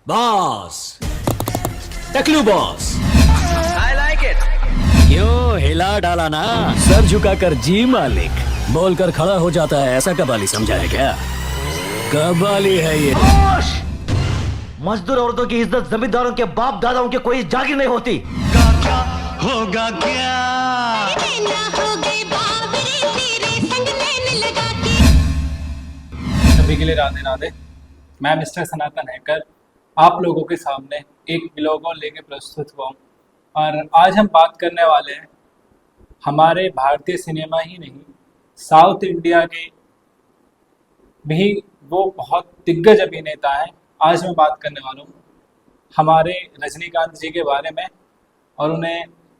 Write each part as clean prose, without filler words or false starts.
Boss, टकलू boss. I like it. क्यों हिला डाला ना? सर झुकाकर जी मालिक बोलकर खड़ा हो जाता है, ऐसा कबाली समझा है क्या? कबाली है ये। मजदूर औरतों की इज्जत जमींदारों के बाप दादाओं के कोई जागीर नहीं होती। होगा क्या? सभी के लिए राधे राधे। मैं मिस्टर सनातन हैकर आप लोगों के सामने एक ब्लॉग और लेके प्रस्तुत हुआ हूँ और आज हम बात करने वाले हैं हमारे भारतीय सिनेमा ही नहीं, साउथ इंडिया के भी वो बहुत दिग्गज अभिनेता हैं। आज मैं बात करने वाला हूँ हमारे रजनीकांत जी के बारे में और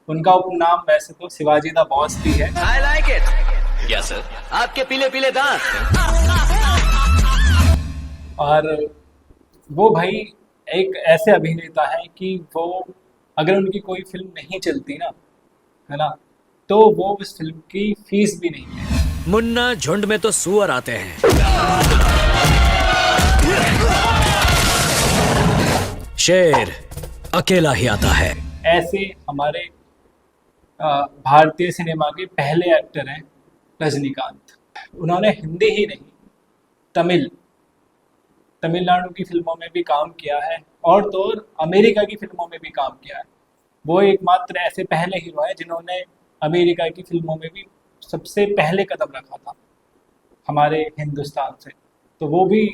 उनका उपनाम वैसे तो शिवाजी द बॉस भी है। I like it. क्या सर? आपके पीले पीले दांत। और वो भाई एक ऐसे अभिनेता है कि वो अगर उनकी कोई फिल्म नहीं चलती ना, है ना, तो वो उस फिल्म की फीस भी नहीं लेते। मुन्ना झुंड में तो सुअर आते हैं, शेर अकेला ही आता है। ऐसे हमारे भारतीय सिनेमा के पहले एक्टर हैं रजनीकांत। उन्होंने हिंदी ही नहीं तमिलनाडु की फिल्मों में भी काम किया है और तो और अमेरिका की फिल्मों में भी काम किया है। वो एकमात्र ऐसे पहले हीरो हैं जिन्होंने अमेरिका की फिल्मों में भी सबसे पहले कदम रखा था हमारे हिंदुस्तान से। तो वो भी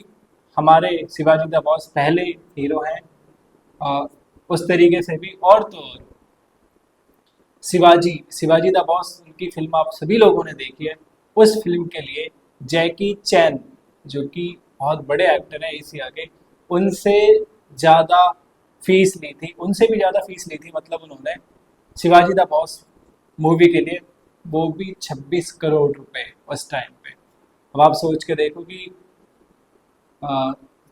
हमारे शिवाजी द बॉस पहले हीरो हैं उस तरीके से भी। और तो और शिवाजी द बॉस उनकी फिल्म आप सभी लोगों ने देखी है। उस फिल्म के लिए जैकी चैन जो कि बहुत बड़े एक्टर हैं एशिया के, उनसे ज़्यादा फीस ली थी, उनसे भी ज़्यादा फीस ली थी। मतलब उन्होंने शिवाजी द बॉस मूवी के लिए वो भी 26 करोड़ रुपए उस टाइम पे। अब आप सोच के देखो कि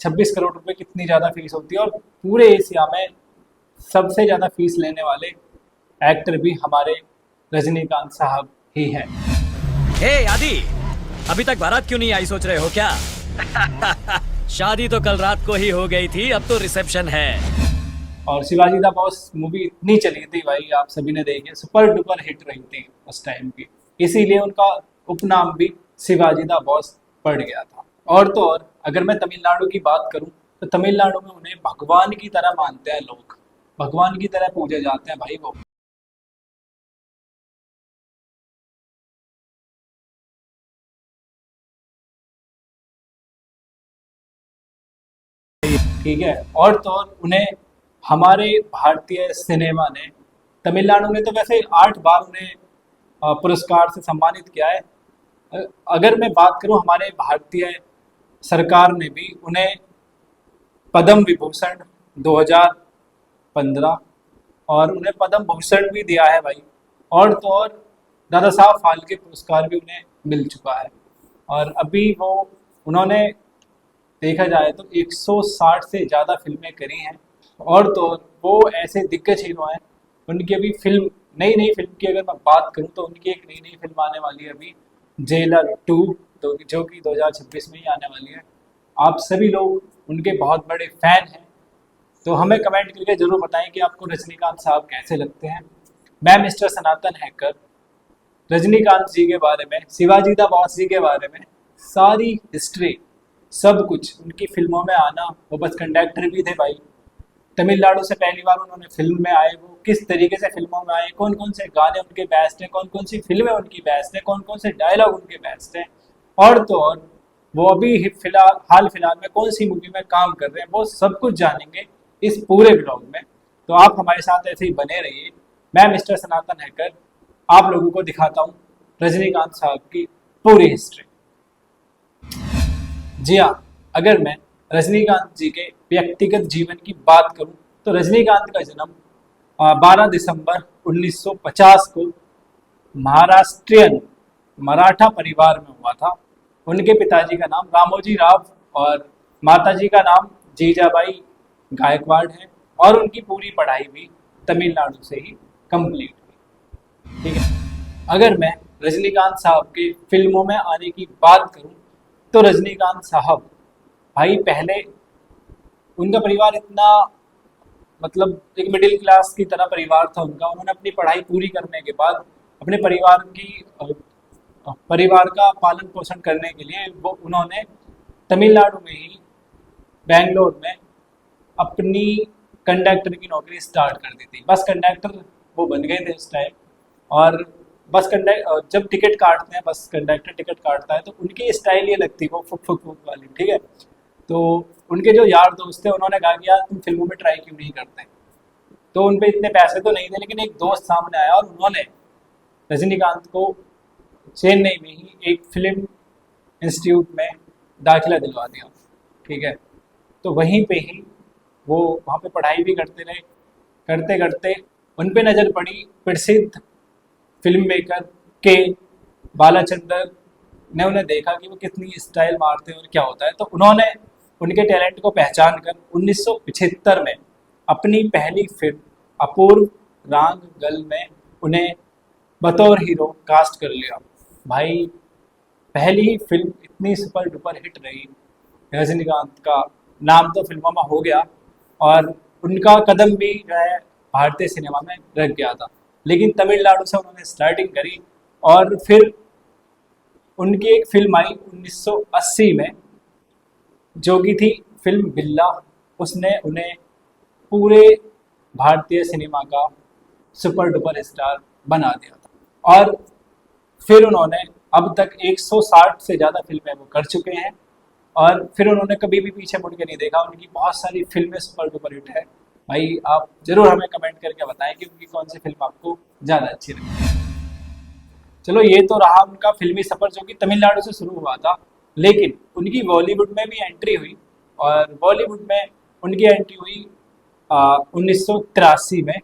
26 करोड़ रुपए कितनी ज़्यादा फीस होती है और पूरे एशिया में सबसे ज़्यादा फीस लेने वाले एक्टर भी हमारे रजनीकांत साहब ही हैं। हे आदि, अभी तक बारात क्यों नहीं आई, सोच रहे हो क्या? शादी तो कल रात को ही हो गई थी, अब तो रिसेप्शन है। और शिवाजी द बॉस मूवी इतनी चली थी भाई, आप सभी ने देखी, सुपर डुपर हिट रही थी उस टाइम की, इसीलिए उनका उपनाम भी शिवाजी द बॉस पड़ गया था। और तो और अगर मैं तमिलनाडु की बात करूं तो तमिलनाडु में उन्हें भगवान की तरह मानते हैं लोग, भगवान की तरह पूजे जाते हैं भाई वो। ठीक है। और तो और उन्हें हमारे भारतीय सिनेमा ने, तमिलनाडु ने तो वैसे 8 बार उन्हें पुरस्कार से सम्मानित किया है। अगर मैं बात करूं हमारे भारतीय सरकार ने भी उन्हें पद्म विभूषण 2015 और उन्हें पद्म भूषण भी दिया है भाई। और तो और दादा साहब फाल्के पुरस्कार भी उन्हें मिल चुका है। और अभी वो उन्होंने देखा जाए तो 160 से ज़्यादा फिल्में करी हैं। और तो वो ऐसे दिग्गज हीरो हैं। उनकी अभी नई फिल्म की अगर मैं बात करूं तो उनकी एक नई फिल्म आने वाली है अभी, जेलर 2, तो जो कि 2026 में ही आने वाली है। आप सभी लोग उनके बहुत बड़े फैन हैं, तो हमें कमेंट करके ज़रूर बताएं कि आपको रजनीकांत साहब कैसे लगते हैं। मैं मिस्टर सनातन हैकर रजनीकांत जी के बारे में, शिवाजी द बॉस जी के बारे में सारी हिस्ट्री, सब कुछ, उनकी फिल्मों में आना, वो बस कंडक्टर भी थे भाई। तमिलनाडु से पहली बार उन्होंने फिल्म में आए, वो किस तरीके से फिल्मों में आए, कौन कौन से गाने उनके बेस्ट हैं, कौन कौन सी फिल्में उनकी बेस्ट हैं, कौन कौन से डायलॉग उनके बेस्ट हैं। और तो और वो अभी हाल फिलहाल में कौन सी मूवी में काम कर रहे हैं, वो सब कुछ जानेंगे इस पूरे ब्लॉग में। तो आप हमारे साथ ऐसे ही बने रहिए। मैं मिस्टर सनातन हैकर आप लोगों को दिखाता हूँ रजनीकांत साहब की पूरी हिस्ट्री। जी हाँ, अगर मैं रजनीकांत जी के व्यक्तिगत जीवन की बात करूं तो रजनीकांत का जन्म 12 दिसंबर 1950 को महाराष्ट्रियन मराठा परिवार में हुआ था। उनके पिताजी का नाम रामोजी राव और माताजी का नाम जीजाबाई गायकवाड़ है और उनकी पूरी पढ़ाई भी तमिलनाडु से ही कंप्लीट हुई। ठीक है। अगर मैं रजनीकांत साहब के फिल्मों में आने की बात करूं तो रजनीकांत साहब भाई पहले उनका परिवार इतना, मतलब एक मिडिल क्लास की तरह परिवार था उनका। उन्होंने अपनी पढ़ाई पूरी करने के बाद अपने परिवार का पालन पोषण करने के लिए वो उन्होंने तमिलनाडु में ही, बेंगलोर में अपनी कंडक्टर की नौकरी स्टार्ट कर दी थी। बस कंडक्टर वो बन गए थे उस टाइम। और बस कंडक्टर जब टिकट काटते हैं, बस कंडक्टर टिकट काटता है तो उनकी स्टाइल ये लगती है वो फुक फुक फुक वाली, ठीक है। तो उनके जो यार दोस्त थे उन्होंने कहा कि यार तुम फिल्मों में ट्राई क्यों नहीं करते। तो उन पे इतने पैसे तो नहीं थे, लेकिन एक दोस्त सामने आया और उन्होंने रजनीकांत को चेन्नई में ही एक फिल्म इंस्टीट्यूट में दाखिला दिलवा दिया, ठीक है। तो वहीं पे ही वो वहाँ पे पढ़ाई भी करते रहे। करते करते उन पे नज़र पड़ी प्रसिद्ध फिल्म मेकर के बालाचंदर ने। उन्हें देखा कि वो कितनी स्टाइल मारते हैं और क्या होता है। तो उन्होंने उनके टैलेंट को पहचान कर 1975 में अपनी पहली फिल्म अपूर्व रांग गल में उन्हें बतौर हीरो कास्ट कर लिया। भाई पहली ही फिल्म इतनी सुपर डुपर हिट रही, रजनीकांत का नाम तो फिल्मों में हो गया और उनका कदम भी जो है भारतीय सिनेमा में रख गया था। लेकिन तमिलनाडु से उन्होंने स्टार्टिंग करी और फिर उनकी एक फिल्म आई 1980 में जो कि थी फिल्म बिल्ला। उसने उन्हें पूरे भारतीय सिनेमा का सुपर डुपर स्टार बना दिया था। और फिर उन्होंने अब तक 160 से ज़्यादा फिल्में वो कर चुके हैं और फिर उन्होंने कभी भी पीछे मुड़ के नहीं देखा। उनकी बहुत सारी फिल्में सुपर डुपर हिट है। भाई आप जरूर हमें कमेंट करके बताएं कि उनकी कौन सी फिल्म आपको ज़्यादा अच्छी लगी। चलो ये तो रहा उनका फिल्मी सफ़र जो कि तमिलनाडु से शुरू हुआ था, लेकिन उनकी बॉलीवुड में भी एंट्री हुई और बॉलीवुड में उनकी एंट्री हुई 1983 में।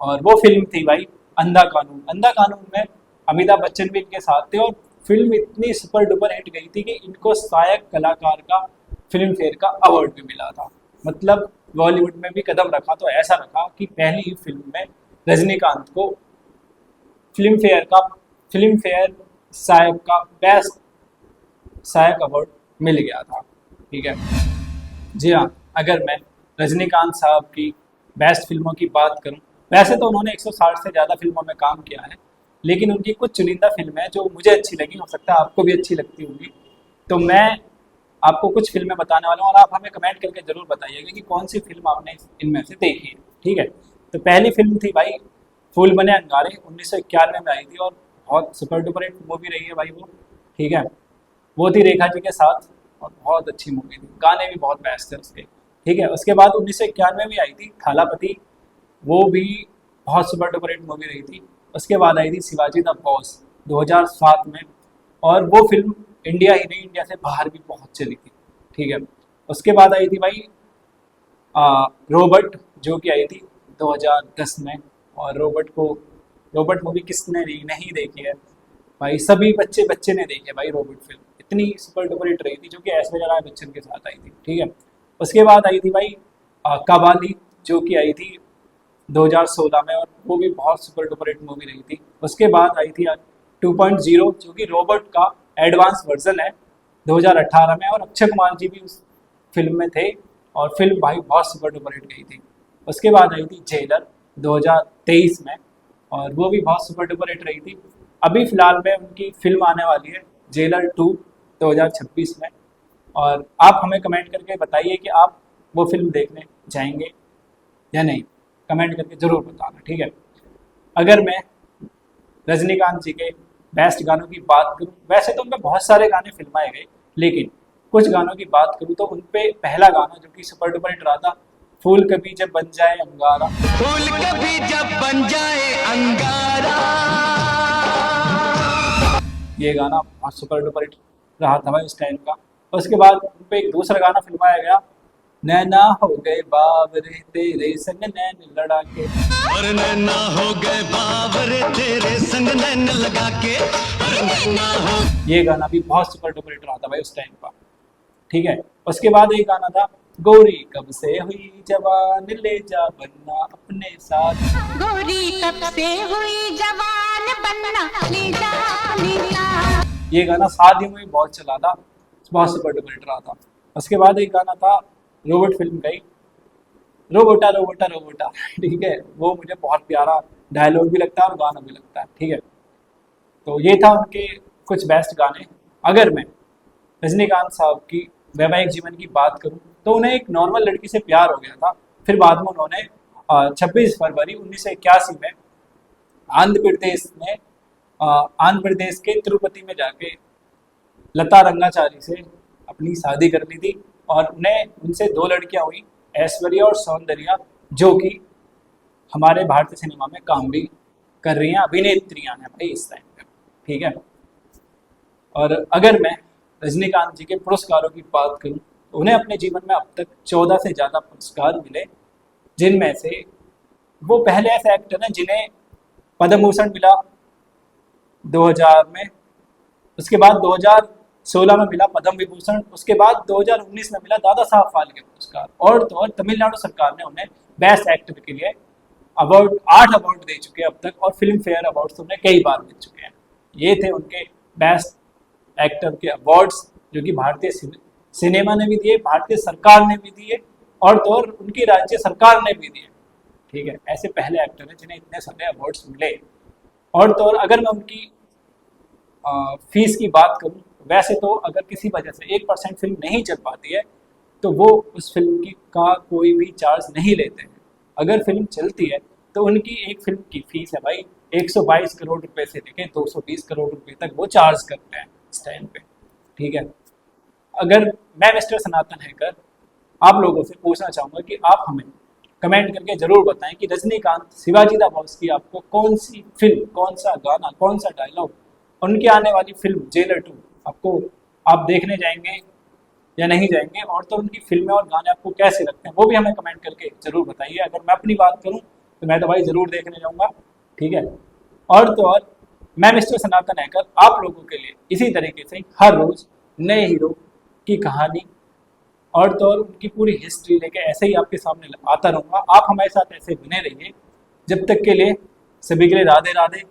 और वो फिल्म थी भाई अंधा कानून। अंधा कानून में अमिताभ बच्चन भी इनके साथ थे और फिल्म इतनी सुपर डुपर हिट गई थी कि इनको सहायक कलाकार का फिल्म फेयर का अवार्ड भी मिला था। मतलब बॉलीवुड में भी कदम रखा तो ऐसा रखा कि पहली ही फिल्म में रजनीकांत को फिल्म फेयर सहायक का बेस्ट सहायक अवार्ड मिल गया था, ठीक है। जी हाँ, अगर मैं रजनीकांत साहब की बेस्ट फिल्मों की बात करूं, वैसे तो उन्होंने 160 से ज़्यादा फिल्मों में काम किया है, लेकिन उनकी कुछ चुनिंदा फिल्में हैं जो मुझे अच्छी लगी, हो सकता है आपको भी अच्छी लगती होंगी। तो मैं आपको कुछ फिल्में बताने वाला हूँ और आप हमें कमेंट करके ज़रूर बताइएगा कि कौन सी फिल्म आपने इनमें से देखी है, ठीक है। तो पहली फिल्म थी भाई फूल बने अंगारे, 1991 में आई थी और बहुत सुपर डुपर हिट मूवी रही है भाई वो, ठीक है। वो थी रेखा जी के साथ और बहुत अच्छी मूवी थी, गाने भी बहुत बेस्ट थे उसके, ठीक है। उसके बाद 1991 में आई थी थालापति, वो भी बहुत सुपर डुपर हिट मूवी रही थी। उसके बाद आई थी शिवाजी द बॉस 2007 में और वो फिल्म इंडिया ही नहीं, इंडिया से बाहर भी बहुत चली थी, ठीक है। उसके बाद आई थी भाई रोबोट, जो कि आई थी 2010 में। और रोबोट मूवी किसने नहीं देखी है भाई, सभी बच्चे ने देखी है भाई रोबोट फिल्म, इतनी सुपर डुपर हिट रही थी, जो कि ऐश्वर्या राय बच्चन के साथ आई थी, ठीक है। उसके बाद आई थी भाई कबाली, जो कि आई थी 2016 में और वो भी बहुत सुपर डुपर हिट मूवी रही थी। उसके बाद आई थी 2.0 जो कि रोबोट का एडवांस वर्जन है 2018 में और अक्षय कुमार जी भी उस फिल्म में थे और फिल्म भाई बहुत सुपर डुपर हिट गई थी। उसके बाद आई थी जेलर 2023 में और वो भी बहुत सुपर डुपर हिट रही थी। अभी फ़िलहाल में उनकी फिल्म आने वाली है जेलर 2 2026 में और आप हमें कमेंट करके बताइए कि आप वो फिल्म देखने जाएंगे या नहीं, कमेंट करके ज़रूर बताना, ठीक है। अगर मैं रजनीकांत जी के बेस्ट गानों की बात करूं, वैसे तो उनपे बहुत सारे गाने फिल्माए गए, लेकिन कुछ गानों की बात करूं तो उनपे पहला गाना जो कि सुपर डुपर हिट रहा था, फूल कभी जब बन जाए अंगारा। फूल कभी जब बन जाए अंगारा, ये गाना बहुत सुपर डुपर हिट रहा था भाई उस टाइम का। उसके बाद उनपे एक दूसरा गाना फिल्माया गया, नैना हो गए बावरे तेरे संग नैन लड़ा के, और नैना हो गए बावरे तेरे संग नैन लगा के, और नैना हो। ये गाना भी बहुत सुपर डुपर हिट रहा था भाई उस टाइम का, ठीक है। उसके बाद एक गाना था गोरी कब से हुई जवान ले जा बनना अपने साथ, गोरी कब से हुई जवान बनना ले जा अपने साथ। ये गाना शादियों में बहुत चला था, बहुत सुपर डुपर हिट रहा था। उसके बाद एक गाना था रोबोट फिल्म का ही रोबोटा रोबोटा रोबोटा, ठीक है, वो मुझे बहुत प्यारा डायलॉग भी लगता है और गाना भी लगता है, ठीक है। तो ये था उनके कुछ बेस्ट गाने। अगर मैं रजनीकांत साहब की वैवाहिक जीवन की बात करूं तो उन्हें एक नॉर्मल लड़की से प्यार हो गया था। फिर बाद में उन्होंने 26 फरवरी 1981 में आंध्र प्रदेश के तिरुपति में जाके लता रंगाचारी से अपनी शादी कर ली थी और उनसे 2 लड़कियां हुई, ऐश्वर्या और सौंदर्या, जो कि हमारे भारतीय सिनेमा में काम भी कर रही हैं, अभिनेत्रियां हैं भाई इस टाइम पे, ठीक है। और अगर मैं रजनीकांत जी के पुरस्कारों की बात करूं तो उन्हें अपने जीवन में अब तक 14 से ज़्यादा पुरस्कार मिले, जिनमें से वो पहले ऐसे एक्टर हैं जिन्हें पद्म भूषण मिला 2000 में, उसके बाद 2016 में मिला पद्म विभूषण, उसके बाद 2019 में मिला दादा साहब फाल्के पुरस्कार। और तो और तमिलनाडु सरकार ने उन्हें बेस्ट एक्टर के लिए 8 अवार्ड दे चुके हैं अब तक, और फिल्म फेयर अवार्ड्स उन्हें कई बार मिल चुके हैं। ये थे उनके बेस्ट एक्टर के अवार्ड्स, जो कि भारतीय सिनेमा ने भी दिए, भारतीय सरकार ने भी दिए, और तो और उनकी राज्य सरकार ने भी दिए, ठीक है। ऐसे पहले एक्टर हैं जिन्हें इतने सारे अवार्ड्स मिले। और तो और अगर मैं उनकी फीस की बात करूं, वैसे तो अगर किसी वजह से 1% फिल्म नहीं चल पाती है तो वो उस फिल्म का कोई भी चार्ज नहीं लेते हैं। अगर फिल्म चलती है तो उनकी एक फिल्म की फीस है भाई 122 करोड़ रुपए से लेकर 220 करोड़ रुपए तक वो चार्ज करते हैं इस टाइम पे, ठीक है। अगर मैं मिस्टर सनातन हैकर आप लोगों से पूछना चाहूँगा कि आप हमें कमेंट करके ज़रूर बताएं कि रजनीकांत शिवाजी द बॉस की आपको कौन सी फिल्म, कौन सा गाना, कौन सा डायलॉग, उनकी आने वाली फिल्म जेलर 2 आप देखने जाएंगे या नहीं जाएंगे, और तो उनकी फिल्में और गाने आपको कैसे लगते हैं वो भी हमें कमेंट करके ज़रूर बताइए। अगर मैं अपनी बात करूं तो मैं तो भाई ज़रूर देखने जाऊंगा, ठीक है। और तो और मैं मिस्टर सनातन हैकर आप लोगों के लिए इसी तरीके से हर रोज़ नए हीरो की कहानी और तो और उनकी पूरी हिस्ट्री लेके ऐसे ही आपके सामने आता रहूँगा। आप हमारे साथ ऐसे बने रहिए। जब तक के लिए सभी के लिए राधे राधे।